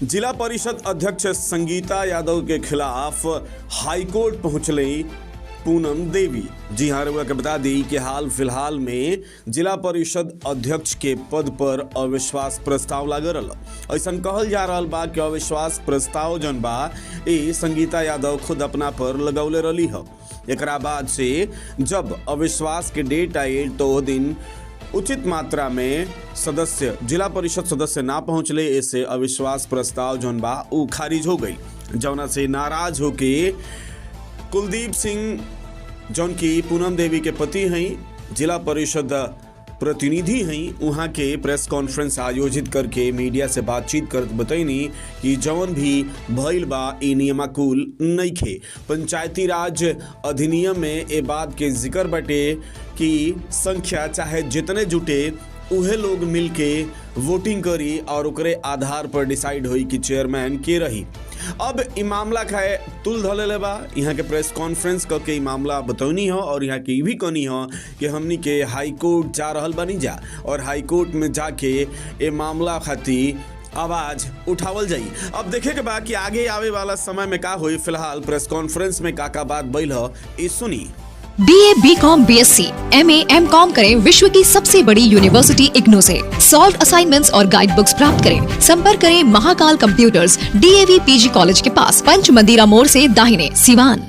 जिला परिषद अध्यक्ष संगीता यादव के खिलाफ हाईकोर्ट पहुंचले पूनम देवी। जी हाँ, रउआ के बता दी कि हाल फिलहाल में जिला परिषद अध्यक्ष के पद पर अविश्वास प्रस्ताव लागल रहल। ऐसा कहल जा रहा बा कि अविश्वास प्रस्ताव जन बा संगीता यादव खुद अपना पर लगौले रही है। एकरा बाद से जब अविश्वास के डेट आयल तो वो दिन उचित मात्रा में सदस्य जिला परिषद सदस्य ना पहुंचले, ऐसे अविश्वास प्रस्ताव जौन बा उ खारिज हो गई। जौना से नाराज होके कुलदीप सिंह जौन की पूनम देवी के पति हैं, जिला परिषद प्रतिनिधि हैं, वहाँ के प्रेस कॉन्फ्रेंस आयोजित करके मीडिया से बातचीत कर बतैनी कि जौन भी भइल बा ई नियमाकुल नइखे। पंचायती राज अधिनियम में ए बात के जिक्र बाटे कि संख्या चाहे जितने जुटे उहे लोग मिलके वोटिंग करी और ओकरे आधार पर डिसाइड होई कि चेयरमैन के रही। अब ई मामला खाए तुल धले बा। यहाँ के प्रेस कॉन्फ्रेंस करके ई मामला बतौनी हो और यहाँ के भी कहनी हो कि हमनी के हाई कोर्ट जा रहल बनी जा और हाई कोर्ट में जाके ए मामला खातिर आवाज उठावल जाई। अब देखे के बा कि आगे आवे वाला समय में का होई। फिलहाल प्रेस कॉन्फ्रेंस में का बात भइल ह ई सुनी। BA, BCom, BSc, MA, MCom करें विश्व की सबसे बड़ी यूनिवर्सिटी इग्नू से। सॉल्व असाइनमेंट्स और गाइड बुक्स प्राप्त करें। संपर्क करें Mahakal computers, DAV PG college के पास, पंच मंदिरा मोड़ से दाहिने, सिवान।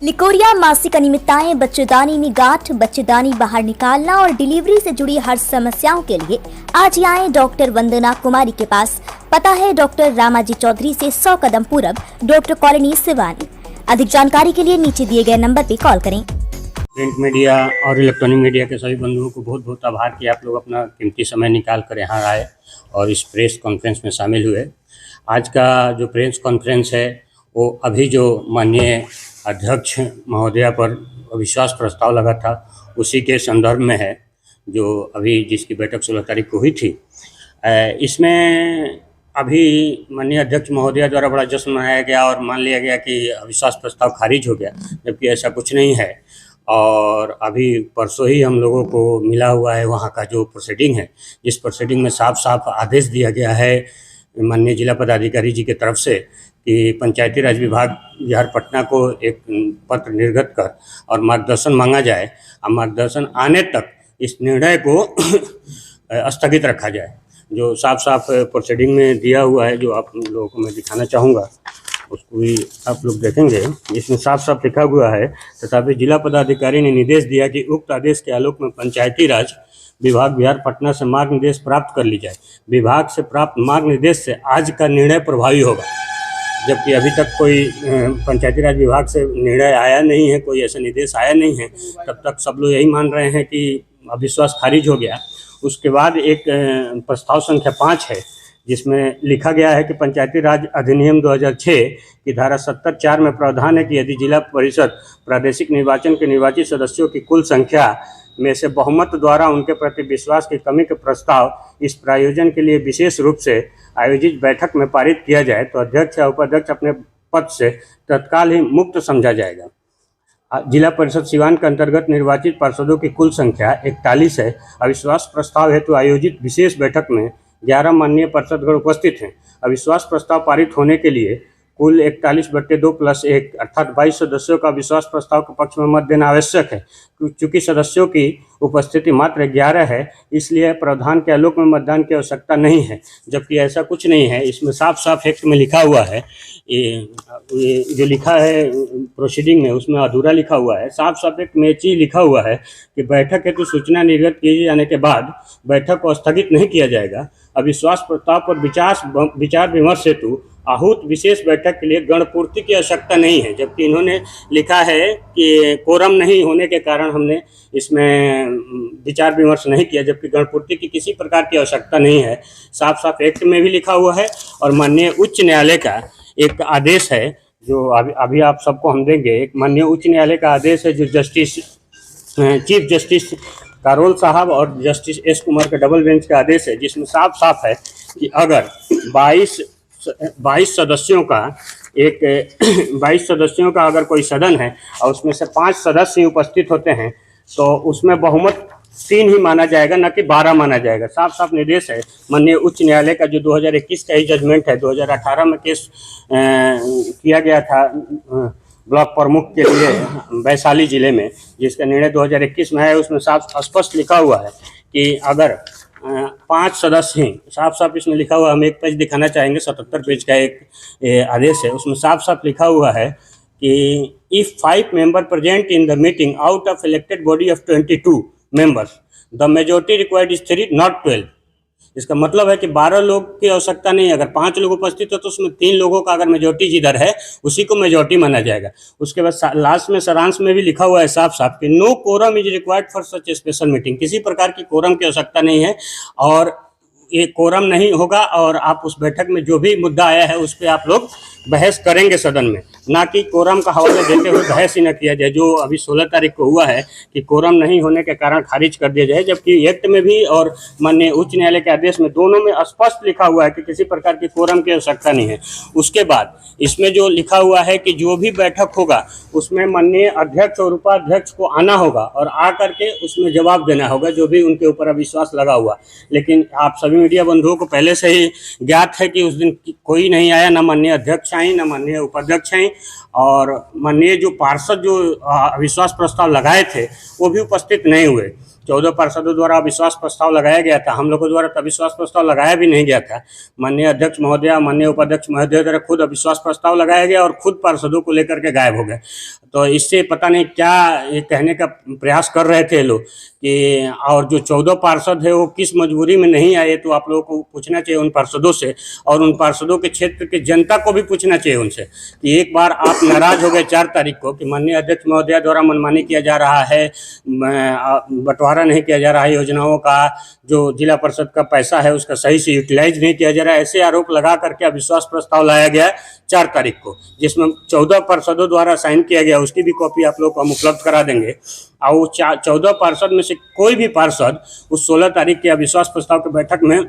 लिकोरिया मासिक अनियमितताएं, बच्चेदानी में गांठ, बच्चेदानी बाहर निकालना और डिलीवरी से जुड़ी हर समस्याओं के लिए आज ही आए डॉक्टर वंदना कुमारी के पास। पता है डॉक्टर रामाजी चौधरी से 100 कदम पूरब, डॉक्टर कॉलोनी, सिवानी। अधिक जानकारी के लिए नीचे दिए गए नंबर पर कॉल करें। प्रिंट मीडिया और इलेक्ट्रॉनिक मीडिया के सभी बंधुओं को बहुत बहुत आभार कि आप लोग अपना कीमती समय निकाल कर यहाँ आए और इस प्रेस कॉन्फ्रेंस में शामिल हुए। आज का जो प्रेस कॉन्फ्रेंस है वो अभी जो माननीय अध्यक्ष महोदया पर अविश्वास प्रस्ताव लगा था उसी के संदर्भ में है, जो अभी जिसकी बैठक 16 तारीख को हुई थी। इसमें अभी माननीय अध्यक्ष महोदया द्वारा बड़ा जश्न मनाया गया और मान लिया गया कि अविश्वास प्रस्ताव खारिज हो गया, जबकि ऐसा कुछ नहीं है। और अभी परसों ही हम लोगों को मिला हुआ है वहाँ का जो प्रोसीडिंग है, जिस प्रोसीडिंग में साफ साफ आदेश दिया गया है माननीय जिला पदाधिकारी जी के तरफ से कि पंचायती राज विभाग बिहार पटना को एक पत्र निर्गत कर और मार्गदर्शन मांगा जाए और मार्गदर्शन आने तक इस निर्णय को स्थगित रखा जाए। जो साफ साफ प्रोसीडिंग में दिया हुआ है, जो आप लोगों को मैं दिखाना चाहूँगा, उसको भी आप लोग देखेंगे। इसमें साफ साफ लिखा हुआ है, तथापि जिला पदाधिकारी ने निर्देश दिया कि उक्त आदेश के आलोक में पंचायती राज विभाग बिहार पटना से मार्ग निर्देश प्राप्त कर ली जाए। विभाग से प्राप्त मार्ग निर्देश से आज का निर्णय प्रभावी होगा। जबकि अभी तक कोई पंचायती राज विभाग से निर्णय आया नहीं है, कोई ऐसा निर्देश आया नहीं है, तब तक सब लोग यही मान रहे हैं कि अविश्वास खारिज हो गया। उसके बाद एक प्रस्ताव संख्या 5 है, जिसमें लिखा गया है कि पंचायती राज अधिनियम 2006 की धारा 70(4) में प्रावधान है कि यदि जिला परिषद प्रादेशिक निर्वाचन के निर्वाचित सदस्यों की कुल संख्या में से बहुमत द्वारा उनके प्रति विश्वास की कमी के प्रस्ताव इस प्रायोजन के लिए विशेष रूप से आयोजित बैठक में पारित किया जाए तो अध्यक्ष या उपाध्यक्ष अपने पद से तत्काल ही मुक्त समझा जाएगा। जिला परिषद सिवान के अंतर्गत निर्वाचित पार्षदों की कुल संख्या 41 है। अविश्वास प्रस्ताव हेतु आयोजित विशेष बैठक में 11 माननीय पार्षदगण उपस्थित हैं। अविश्वास प्रस्ताव पारित होने के लिए कुल 41/2 + 1 अर्थात 22 सदस्यों का विश्वास प्रस्ताव के पक्ष में मत देना आवश्यक है। चूँकि सदस्यों की उपस्थिति मात्र 11 है, इसलिए प्रावधान के आलोक में मतदान की आवश्यकता नहीं है, जबकि ऐसा कुछ नहीं है। इसमें साफ साफ एक्ट में लिखा हुआ है, ये जो लिखा है प्रोसीडिंग में, उसमें अधूरा लिखा हुआ है। साफ साफ एक में चीज लिखा हुआ है कि बैठक हेतु सूचना निर्गत किए जाने के बाद बैठक को स्थगित नहीं किया जाएगा। अविश्वास प्रस्ताव पर विचार विमर्श हेतु आहूत विशेष बैठक के लिए गणपूर्ति की आवश्यकता नहीं है, जबकि इन्होंने लिखा है कि कोरम नहीं होने के कारण हमने इसमें विचार विमर्श नहीं किया, जबकि गणपूर्ति की किसी प्रकार की आवश्यकता नहीं है। साफ साफ एक्ट में भी लिखा हुआ है और माननीय उच्च न्यायालय का एक आदेश है, जो अभी आप सबको हम देंगे। एक माननीय उच्च न्यायालय का आदेश है, जो चीफ जस्टिस कारोल साहब और जस्टिस एस कुमार का डबल बेंच का आदेश है, जिसमें साफ साफ है कि अगर 22 सदस्यों का अगर कोई सदन है और उसमें से 5 सदस्य उपस्थित होते हैं तो उसमें बहुमत 3 ही माना जाएगा, न कि 12 माना जाएगा। साफ साफ निर्देश है माननीय उच्च न्यायालय का, जो 2021 का ही जजमेंट है। 2018 में केस किया गया था ब्लॉक प्रमुख के लिए वैशाली जिले में, जिसका निर्णय 2021 में है। उसमें साफ स्पष्ट लिखा हुआ है कि अगर 5 सदस्य हैं, साफ साफ इसमें लिखा हुआ, हम एक पेज दिखाना चाहेंगे, 77 पेज का एक आदेश है। उसमें साफ साफ लिखा हुआ है कि if 5 member present in the meeting out of elected body of 22 members, the majority required is 3 not 12। इसका मतलब है कि 12 लोग की आवश्यकता नहीं है। अगर 5 लोग उपस्थित हो तो उसमें 3 लोगों का अगर मेजोरिटी जिधर है उसी को मेजोरिटी माना जाएगा। उसके बाद लास्ट में सारांश में भी लिखा हुआ है साफ साफ कि no quorum is required for such special meeting. किसी प्रकार की कोरम की आवश्यकता नहीं है, और ये कोरम नहीं होगा और आप उस बैठक में जो भी मुद्दा आया है उस पर आप लोग बहस करेंगे सदन में, ना कि कोरम का हवाला देते हुए बहस ही न किया जाए, जो अभी 16 तारीख को हुआ है कि कोरम नहीं होने के कारण खारिज कर दिया जाए। जबकि एक्ट में भी और माननीय उच्च न्यायालय के आदेश में, दोनों में स्पष्ट लिखा हुआ है कि किसी प्रकार की कोरम की आवश्यकता नहीं है। उसके बाद इसमें जो लिखा हुआ है कि जो भी बैठक होगा उसमें माननीय अध्यक्ष और उपाध्यक्ष को आना होगा और आ करके उसमें जवाब देना होगा, जो भी उनके ऊपर अविश्वास लगा हुआ। लेकिन आप सभी मीडिया बंधुओं को पहले से ही ज्ञात है कि उस दिन कोई नहीं आया, न माननीय अध्यक्ष आई, न माननीय उपाध्यक्ष आई, और माननीय जो पार्षद जो अविश्वास प्रस्ताव लगाए थे वो भी उपस्थित नहीं हुए। 14 पार्षदों द्वारा अविश्वास प्रस्ताव लगाया गया था, हम लोगों द्वारा अविश्वास प्रस्ताव लगाया भी नहीं गया था। माननीय अध्यक्ष महोदय, माननीय उपाध्यक्ष महोदय द्वारा खुद अविश्वास प्रस्ताव लगाया गया और खुद पार्षदों को लेकर के गायब हो गए। तो इससे पता नहीं क्या ये कहने का प्रयास कर रहे थे लोग कि, और जो 14 पार्षद है वो किस मजबूरी में नहीं आए, तो आप लोगों को पूछना चाहिए उन पार्षदों से, और उन पार्षदों के क्षेत्र के जनता को भी पूछना चाहिए उनसे कि एक बार आप नाराज हो गए 4 तारीख को कि माननीय अध्यक्ष महोदय द्वारा मनमानी किया जा रहा है, बंटवारा नहीं किया जा रहा है योजनाओं का, जो जिला परिषद का पैसा है उसका सही से यूटिलाइज नहीं किया जा रहा है, ऐसे आरोप लगा करके अविश्वास प्रस्ताव लाया गया 4 तारीख को, जिसमें 14 पार्षदों द्वारा साइन किया गया। उसकी भी कॉपी आप लोग को हम उपलब्ध करा देंगे। और वो 14 पार्षद में से कोई भी पार्षद उस 16 तारीख के अविश्वास प्रस्ताव की बैठक में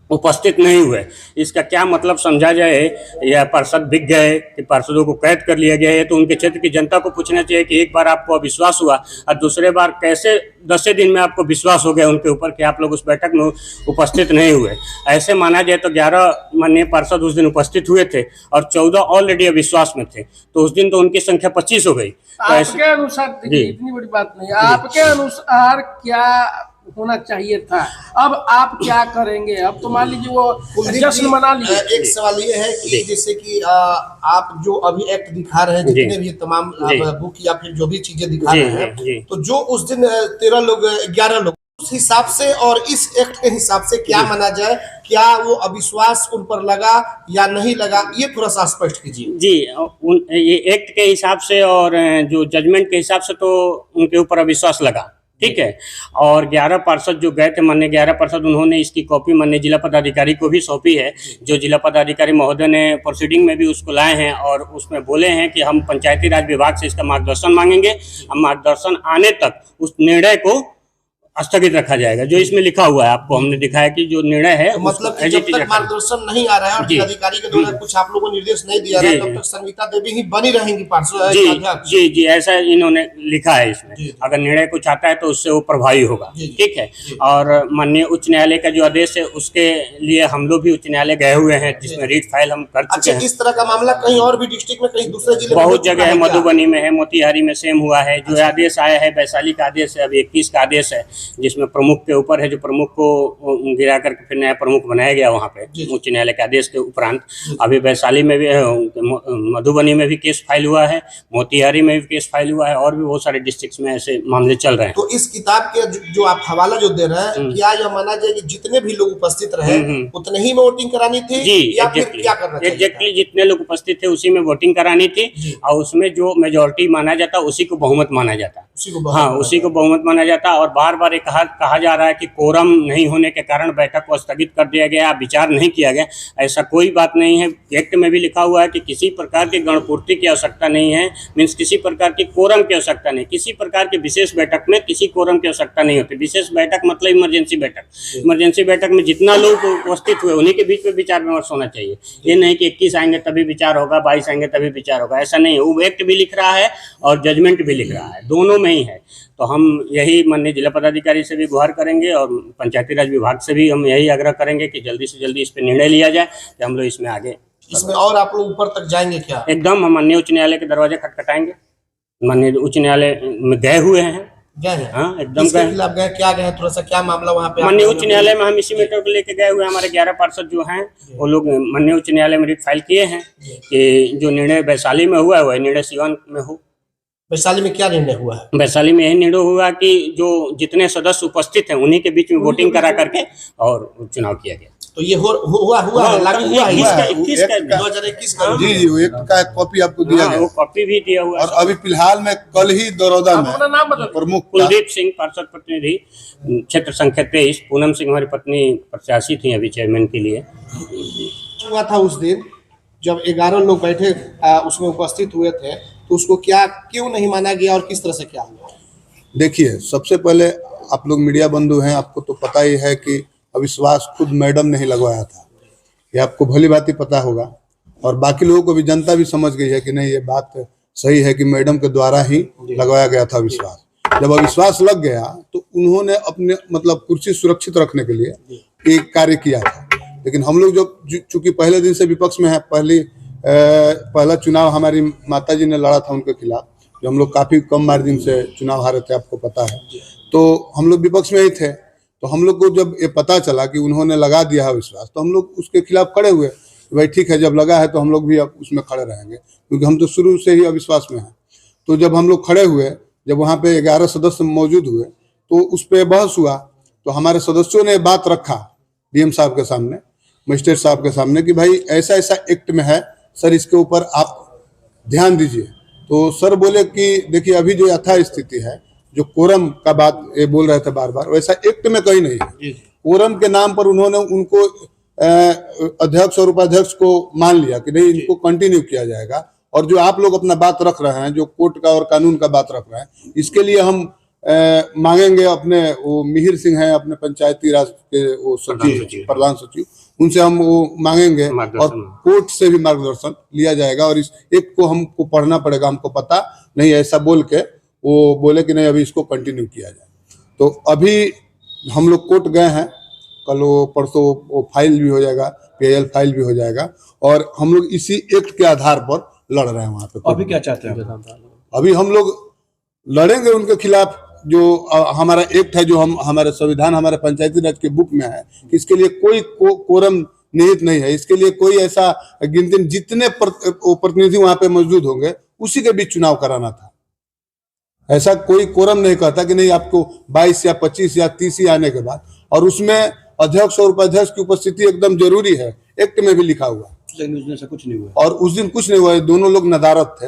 उपस्थित नहीं हुए। इसका क्या मतलब समझा जाए, या पार्षद बिक गए कि पार्षदों को कैद कर लिया गया है? तो उनके क्षेत्र की जनता को पूछना चाहिए कि एक बार आपको अविश्वास हुआ और दूसरे बार कैसे 10 दिन में आपको विश्वास हो गया उनके ऊपर कि आप लोग उस बैठक में उपस्थित नहीं हुए। ऐसे माना जाए तो 11 माननीय पार्षद उस दिन उपस्थित हुए थे और 14 ऑलरेडी अविश्वास में थे, तो उस दिन तो उनकी संख्या 25 हो गई। आपके अनुसार, देखिए इतनी बड़ी बात नहीं, आपके अनुसार क्या होना चाहिए था? अब आप क्या करेंगे? अब तो मान लीजिए वो जश्न मना लिए। एक सवाल ये है कि जैसे कि आप जो अभी एक्ट दिखा रहे हैं, जितने भी तमाम बुक या फिर जो भी चीजें दिखा रहे हैं, तो जो उस दिन 13 लोग 11 लोग, उस हिसाब से और इस एक्ट के हिसाब से क्या माना जाए? क्या वो अविश्वास उन पर लगा या नहीं लगा, ये थोड़ा सा स्पष्ट कीजिए। जी, ये एक्ट के हिसाब से और जो जजमेंट के हिसाब से तो उनके ऊपर अविश्वास लगा, ठीक है। और 11 पार्षद जो गए थे, माननीय 11 पार्षद, उन्होंने इसकी कॉपी माननीय जिला पदाधिकारी को भी सौंपी है, जो जिला पदाधिकारी महोदय ने प्रोसीडिंग में भी उसको लाए हैं और उसमें बोले हैं कि हम पंचायती राज विभाग से इसका मार्गदर्शन मांगेंगे। हम मार्गदर्शन आने तक उस निर्णय को स्थगित रखा जाएगा, जो इसमें लिखा हुआ है। आपको हमने दिखाया कि जो निर्णय है, तो मतलब कि जब तक मार्गदर्शन नहीं आ रहा है और जिलाधिकारी के द्वारा कुछ आप लोगों को निर्देश नहीं दिया रहा है, तब तक संगीता देवी ही बनी रहेंगी पार्षद। जी जी, ऐसा इन्होंने लिखा है इसमें। अगर निर्णय कुछ आता है तो उससे वो प्रभावी होगा, ठीक है। और माननीय उच्च न्यायालय का जो आदेश है उसके लिए हम लोग भी उच्च न्यायालय गए हुए हैं, जिसमें रीट फाइल हम कर चुके हैं। इस तरह का मामला कहीं और भी डिस्ट्रिक्ट में, कहीं दूसरे जिले में बहुत जगह है, मधुबनी में है, मोतिहारी में सेम हुआ है। जो आदेश आया है वैशाली का आदेश है, अभी 21 का आदेश है, जिसमें प्रमुख के ऊपर है, जो प्रमुख को गिरा करके फिर नया प्रमुख बनाया गया वहाँ पे उच्च न्यायालय के आदेश के उपरांत। अभी वैशाली में भी, मधुबनी में भी केस फाइल हुआ है, मोतिहारी में भी केस फाइल हुआ है, और भी बहुत सारे डिस्ट्रिक्ट में ऐसे मामले चल रहे हैं। तो इस किताब के जो आप हवाला जो दे रहे हैं, क्या यह माना जाए कि जितने भी लोग उपस्थित रहे उतने ही में वोटिंग करानी थी? जी, या फिर क्या करना चाहिए? एग्जैक्टली जितने लोग उपस्थित थे उसी में वोटिंग करानी थी, और उसमें जो मेजोरिटी माना जाता उसी को बहुमत माना जाता। हाँ, उसी को बहुमत माना जाता। और बार बार कहा जा रहा है कि कोरम नहीं होने के कारण बैठक को स्थगित कर दिया गया, विचार नहीं किया गया। ऐसा कोई बात नहीं है। एक्ट में भी लिखा हुआ है कि किसी प्रकार की गणपूर्ति की आवश्यकता नहीं है, मीन्स किसी प्रकार की कोरम की आवश्यकता नहीं, किसी प्रकार की विशेष बैठक में किसी कोरम की आवश्यकता नहीं होती। विशेष बैठक मतलब इमरजेंसी बैठक। इमरजेंसी बैठक में जितना लोग उपस्थित हुए उन्हीं के बीच में विचार विमर्श होना चाहिए। ये नहीं कि 21 आएंगे तभी विचार होगा, 22 आएंगे तभी विचार होगा, ऐसा नहीं है। वो एक्ट भी लिख रहा है और जजमेंट भी लिख रहा है, दोनों में ही है। तो हम यही माननीय जिला पदाधिकारी से भी गुहार करेंगे और पंचायती राज विभाग से भी हम यही आग्रह करेंगे कि जल्दी से जल्दी इस पर निर्णय लिया जाए कि हम लोग इसमें आगे। इसमें और आप लोग ऊपर तक जाएंगे क्या? एकदम हम माननीय उच्च न्यायालय के दरवाजे खटखटाएंगे। माननीय उच्च न्यायालय में गए हुए हैं। गए हैं? हाँ, एकदम किसके गए। खिलाफ गए? क्या गए? थोड़ा सा क्या मामला वहाँ पे? माननीय उच्च न्यायालय में हम इसी मैटर को लेके गए हुए हैं। हमारे 11 पार्षद जो हैं वो लोग माननीय उच्च न्यायालय में रिट फाइल किए हैं कि जो निर्णय वैशाली में हुआ है वह निर्णय सीवान में हो। वैशाली में क्या निर्णय हुआ है? वैशाली में यही निर्णय हुआ कि जो जितने सदस्य उपस्थित हैं उन्हीं के बीच में वोटिंग करा करके और चुनाव किया गया। तो ये हुआ है, लागू हुआ है 2021 का। जी जी, वो एक का कॉपी आपको दिया गया, वो कॉपी भी दिया हुआ है। और अभी फिलहाल में कल ही दरौदा में अपना नाम बताओ। प्रमुख कुलदीप सिंह पार्षद प्रतिनिधि क्षेत्र संख्या 23। पूनम सिंह हमारी पत्नी प्रत्याशी थी अभी चेयरमैन के लिए। हुआ था उस दिन जब 11 लोग बैठे उसमें उपस्थित हुए थे, तो उसको क्यों नहीं माना गया और किस तरह से क्या हुआ? देखिए, सबसे पहले आप लोग मीडिया बंधु हैं, आपको तो पता ही है कि अविश्वास खुद मैडम ने ही लगवाया था। ये आपको भली बात ही पता होगा, और बाकी लोगों को भी जनता भी समझ गई है कि नहीं, ये बात सही है कि मैडम के द्वारा ही लगवाया गया था विश्वास। जब अविश्वास लग गया तो उन्होंने अपने मतलब कुर्सी सुरक्षित रखने के लिए एक कार्य किया था। लेकिन हम लोग जो चूंकि पहले दिन से विपक्ष में है, पहला चुनाव हमारी माताजी ने लड़ा था उनके खिलाफ, जो हम लोग काफी कम मार्जिन से चुनाव हारे थे, आपको पता है। तो हम लोग विपक्ष में ही थे, तो हम लोग को जब ये पता चला कि उन्होंने लगा दिया है विश्वास, तो हम लोग उसके खिलाफ खड़े हुए। भाई ठीक है, जब लगा है तो हम लोग भी अब उसमें खड़े रहेंगे, क्योंकि हम तो शुरू से ही अविश्वास में हैं। तो जब हम लोग खड़े हुए, जब वहाँ पे 11 सदस्य मौजूद हुए, तो उस पर बहस हुआ। तो हमारे सदस्यों ने बात रखा डीएम साहब के सामने, मजिस्ट्रेट साहब के सामने, कि भाई ऐसा ऐसा एक्ट में है सर, इसके ऊपर आप ध्यान दीजिए। तो सर बोले कि देखिए, अभी जो यथा स्थिति है, जो कोरम का बात ये बोल रहे थे बार बार, वैसा एक्ट में कहीं नहीं है। कोरम के नाम पर उन्होंने उनको अध्यक्ष और उपाध्यक्ष को मान लिया कि नहीं, इनको कंटिन्यू किया जाएगा। और जो आप लोग अपना बात रख रहे हैं, जो कोर्ट का और कानून का बात रख रहे हैं, इसके लिए हम मांगेंगे अपने वो मिहिर सिंह हैं, अपने पंचायती राज के वो सचिव, प्रधान सचिव, उनसे हम वो मांगेंगे और कोर्ट से भी मार्गदर्शन लिया जाएगा। और इस एक को हमको पढ़ना पड़ेगा, हमको पता नहीं, ऐसा बोल के वो बोले कि नहीं, अभी इसको कंटिन्यू किया जाए। तो अभी हम लोग कोर्ट गए हैं, कल वो परसों वो फाइल भी हो जाएगा, PIL फाइल भी हो जाएगा, और हम लोग इसी एक्ट के आधार पर लड़ रहे हैं वहाँ पे। अभी क्या चाहते हैं? अभी हम लोग लड़ेंगे उनके खिलाफ। जो हमारा एक्ट है, जो हमारे संविधान, हमारे पंचायती राज के बुक में है, कि इसके लिए कोई कोरम निहित नहीं है, इसके लिए कोई ऐसा गिनती, जितने प्रतिनिधि वहां पे मौजूद होंगे उसी के बीच चुनाव कराना था। ऐसा कोई कोरम नहीं कहता कि नहीं, आपको 22 या 25 या 30 ही आने के बाद, और उसमें अध्यक्ष और उपाध्यक्ष की उपस्थिति एकदम जरूरी है, एक्ट में भी लिखा हुआ। लेकिन उस दिन से कुछ नहीं हुआ, और उस दिन कुछ नहीं हुआ। दोनों लोग नदारत थे,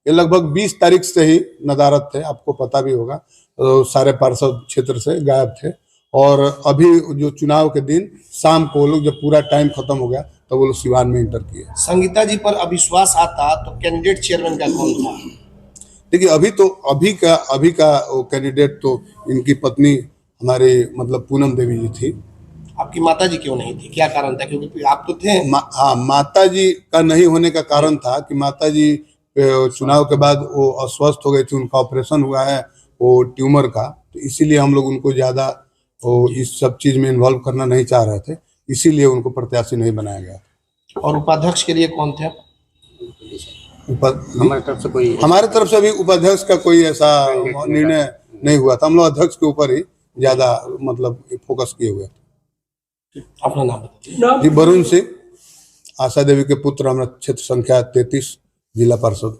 ये लगभग 20 तारीख से ही नदारत थे, आपको पता भी होगा। तो सारे पार्षद क्षेत्र से गायब थे, और अभी जो चुनाव के दिन शाम को लोग जब पूरा टाइम खत्म हो गया, तो वो लोग सिवान में इंटर किए। संगीता जी पर अविश्वास आता तो कैंडिडेट चेयरमैन का कौन था? देखिए, अभी का वो कैंडिडेट तो इनकी पत्नी हमारी मतलब पूनम देवी जी थी। आपकी माता जी क्यों नहीं थी? क्या कारण था? क्योंकि आप तो थे। हाँ, माता जी का नहीं होने का कारण था कि माता जी चुनाव के बाद वो अस्वस्थ हो गई थी, उनका ऑपरेशन हुआ है वो ट्यूमर का, तो इसीलिए हम लोग उनको ज्यादा वो इस सब चीज में इन्वॉल्व करना नहीं चाह रहे थे, इसीलिए उनको प्रत्याशी नहीं बनाया गया। और उपाध्यक्ष के लिए कौन थे? हमारे तरफ से भी उपाध्यक्ष का कोई ऐसा निर्णय नहीं हुआ था। हम लोग अध्यक्ष के ऊपर ही ज्यादा मतलब फोकस किए हुए थे। अपना नाम बताइए। जी, वरुण सिंह, आशा देवी के पुत्र, हमारा क्षेत्र संख्या 33, जिला पार्षद।